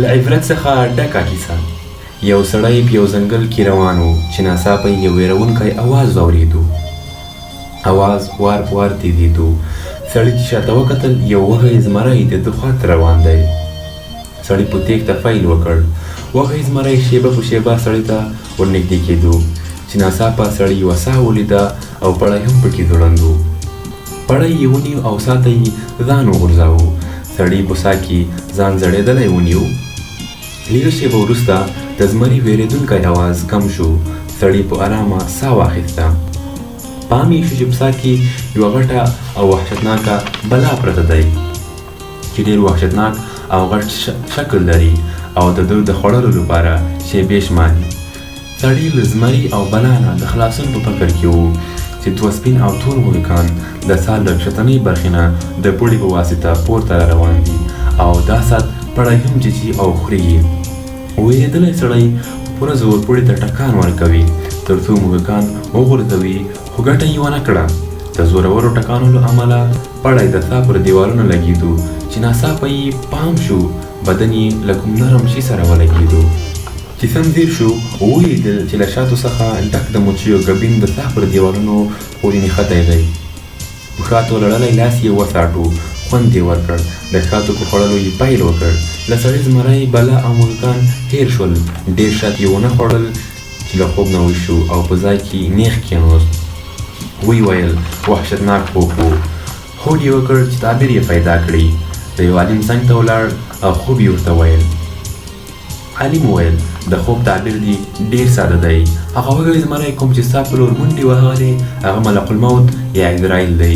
له عبرت څخه ډکه کیسه. یو سړی په یو ځنګل کې روان و چې ناڅاپه یې یو ویرونکی اواز واورېدو. اواز وار په وار تېزېدو. سړي چې شاته وکتل، یو وږی زمری د ده خواته روان دی. سړي په تېښته پیل وکړ. وږی زمری شیبه په شیبه سړي ته ورنږدې کېدو چې ناڅاپه سړي یوه ساه ولیده او پړی هم پکې ځوړند و. پړی یې ونیو او سا ته یې ځان وغورځاوه. سړي په ساه کې ځان زړېدلی ونیو. لږه شیبه وروسته د زمري ویرېدونکی اواز کم شو. سړي په ارامه ساه واخیسته. پام یې شو چې په ساه کې یوه غټه او وحشتناکه بلا پرته دی چې ډېر وحشتناک او غټ شکل لري او د ده د خوړلو لپاره شیبې شماري. سړي له زمري او بلا نه د خلاصون په فکر کې و چې دوه سپین او تور موږکان د سال له کښتنۍ برخې نه د پوړې په واسطه پورته را روان دي او دا ساعت پړی هم ججي او خوري. ویرېدلی سړی پوره زور پوړې ته ټکان ورکوي تر څو موږکان وغورځوي، خو ګټه یې ونه کړه. د زورورو ټکانولو امله پړی د سا پر دیوالونو لګېدو چې ناڅاپه یې پام شو بدن یې له کوم نرم شي سره ولګېدو. چې سم ځیر شو، ولیدل چې له شاتو څخه ډک د مچیو ګبین د سا پر دیوالونو پورې نښتی دی. په شاتو لړلی لاس یې وساټو، خوند یې ورکړ. د شاتو په خوړلو یې پیل وکړ. له سړي زمری، بلا او موږکان هیر شول. ډېر شات یې ونه خوړل چې له خوب نه ویښ شو او په ځای کې نیغ کېناست. ویې ویل وحشتناک خوب و. هوډ یې وکړ چې تعبیر یې پیدا کړي. د یو عالم څنګ ته ولاړ او خوب یې ورته ویل. عالم وویل د خوب تعبیر دی ډېر ساده دی. هغه وږی زمری کوم چې ستا په لور منډې وهلې هغه ملک الموت یا عزرایل دی،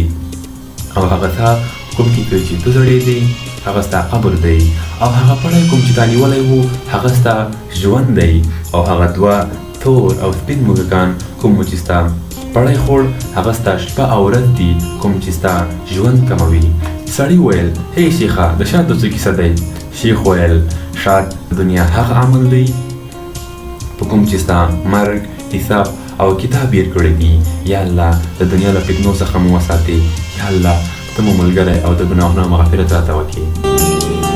او هغه تا کوم کې چې ته زړېدې هغه ستا قبر دی، او هغه پړی کوم چې تا نیولی و هغه ستا ژوند دی، او هغه دوه تور او سپین موږکان کوم چې ستا پړی خوړ هغه ستا شپه او ورځ دي کوم چې ستا ژوند کموي. سړي وویل هی شیخه د شاتو څه کیسه دی؟ شیخ وویل شات د دنیا هغه عمل دی په کوم چې ستا مرګ، حساب او کتاب هېر کړی دي. یا الله د دنیا له فتنو څخه مو وساتې. یا الله ته مو ملګری او د ګناهونو مغفرت راته وکړې.